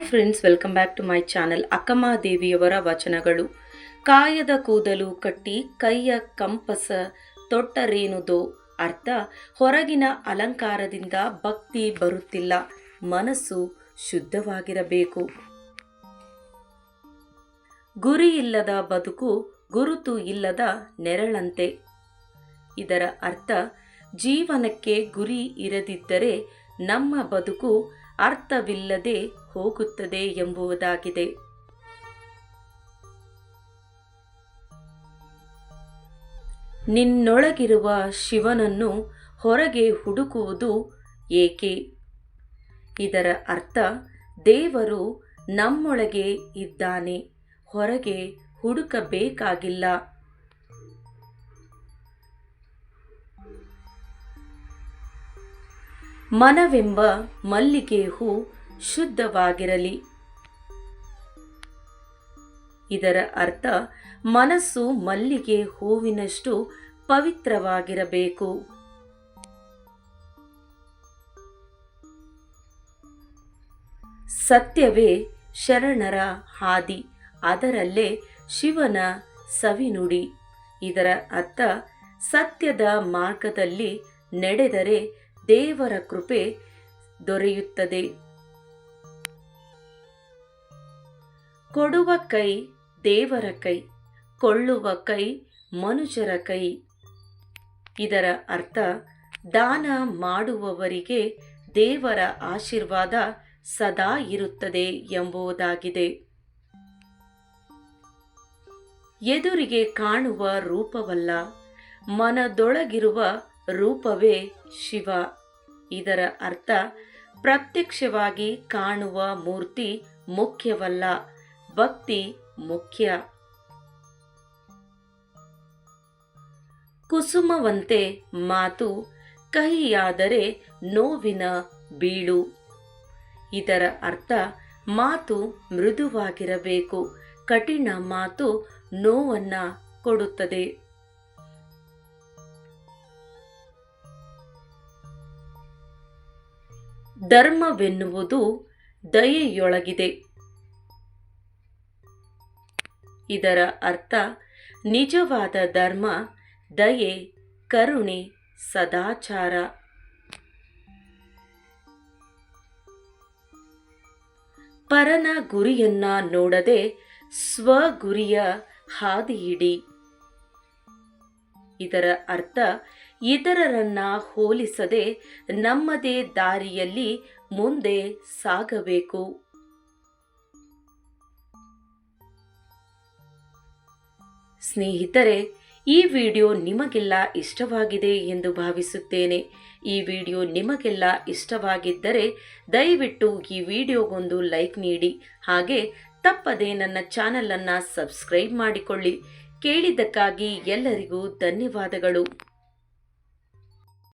Friends, welcome back to my channel. Akkamma ದೇವಿಯವರ ವಚನಗಳು. ಕಾಯದ ಕೂದಲು ಕಟ್ಟಿ ಕೈಯ ಕಂಪಸ ತೊಟ್ಟರೇನುದೋ. ಅರ್ಥ: ಹೊರಗಿನ ಅಲಂಕಾರದಿಂದ ಭಕ್ತಿ ಬರುತ್ತಿಲ್ಲ, ಮನಸ್ಸು ಶುದ್ಧವಾಗಿರಬೇಕು. ಗುರಿ ಇಲ್ಲದ ಬದುಕು ಗುರುತು ಇಲ್ಲದ ನೆರಳಂತೆ. ಇದರ ಅರ್ಥ: ಜೀವನಕ್ಕೆ ಗುರಿ ಇರದಿದ್ದರೆ ನಮ್ಮ ಬದುಕು ಅರ್ಥವಿಲ್ಲದೆ ಹೋಗುತ್ತದೆ ಎಂಬುದಾಗಿದೆ. ನಿನ್ನೊಳಗಿರುವ ಶಿವನನ್ನು ಹೊರಗೆ ಹುಡುಕುವುದು ಏಕೆ? ಇದರ ಅರ್ಥ: ದೇವರು ನಮ್ಮೊಳಗೆ ಇದ್ದಾನೆ, ಹೊರಗೆ ಹುಡುಕಬೇಕಾಗಿಲ್ಲ. ಮನವೆಂಬ ಮಲ್ಲಿಗೆ ಹೂ ಶುದ್ಧವಾಗಿರಲಿ. ಇದರ ಅರ್ಥ: ಮನಸ್ಸು ಮಲ್ಲಿಗೆ ಹೂವಿನಷ್ಟು ಪವಿತ್ರವಾಗಿರಬೇಕು. ಸತ್ಯವೇ ಶರಣರ ಹಾದಿ, ಅದರಲ್ಲೇ ಶಿವನ ಸವಿನುಡಿ. ಇದರ ಅರ್ಥ: ಸತ್ಯದ ಮಾರ್ಗದಲ್ಲಿ ನಡೆದರೆ ದೇವರ ಕೃಪೆ ದೊರೆಯುತ್ತದೆ. ಕೊಡುವ ಕೈ ದೇವರ ಕೈ, ಕೊಳ್ಳುವ ಕೈ ಮನುಷ್ಯರ ಕೈ. ಇದರ ಅರ್ಥ: ದಾನ ಮಾಡುವವರಿಗೆ ದೇವರ ಆಶೀರ್ವಾದ ಸದಾ ಇರುತ್ತದೆ ಎಂಬುದಾಗಿದೆ. ಎದುರಿಗೆ ಕಾಣುವ ರೂಪವಲ್ಲ, ಮನದೊಳಗಿರುವ ರೂಪವೇ ಶಿವ. ಇದರ ಅರ್ಥ: ಪ್ರತ್ಯಕ್ಷವಾಗಿ ಕಾಣುವ ಮೂರ್ತಿ ಮುಖ್ಯವಲ್ಲ, ಭಕ್ತಿ ಮುಖ್ಯ. ಕುಸುಮವಂತೆ ಮಾತು ಕಹಿಯಾದರೆ ನೋವಿನ ಬೀಳು. ಇದರ ಅರ್ಥ: ಮಾತು ಮೃದುವಾಗಿರಬೇಕು, ಕಠಿಣ ಮಾತು ನೋವನ್ನ ಕೊಡುತ್ತದೆ. ಧರ್ಮವೆನ್ನುವುದು ದಯೆಯೊಳಗಿದೆ. ಇದರ ಅರ್ಥ: ನಿಜವಾದ ಧರ್ಮ ದಯೆ, ಕರುಣೆ, ಸದಾಚಾರ. ಪರನ ಗುರಿಯನ್ನ ನೋಡದೆ ಸ್ವಗುರಿಯ ಹಾದಿ ಹಿಡಿ. ಇದರ ಅರ್ಥ: ಇತರರನ್ನ ಹೋಲಿಸದೆ ನಮ್ಮದೇ ದಾರಿಯಲ್ಲಿ ಮುಂದೆ ಸಾಗಬೇಕು. ಸ್ನೇಹಿತರೆ, ಈ ವಿಡಿಯೋ ನಿಮಗೆಲ್ಲ ಇಷ್ಟವಾಗಿದೆ ಎಂದು ಭಾವಿಸುತ್ತೇನೆ. ಈ ವಿಡಿಯೋ ನಿಮಗೆಲ್ಲ ಇಷ್ಟವಾಗಿದ್ದರೆ ದಯವಿಟ್ಟು ಈ ವಿಡಿಯೋಗೊಂದು ಲೈಕ್ ನೀಡಿ. ಹಾಗೆ ತಪ್ಪದೆ ನನ್ನ ಚಾನಲನ್ನು ಸಬ್ಸ್ಕ್ರೈಬ್ ಮಾಡಿಕೊಳ್ಳಿ. ಕೇಳಿದ್ದಕ್ಕಾಗಿ ಎಲ್ಲರಿಗೂ ಧನ್ಯವಾದಗಳು.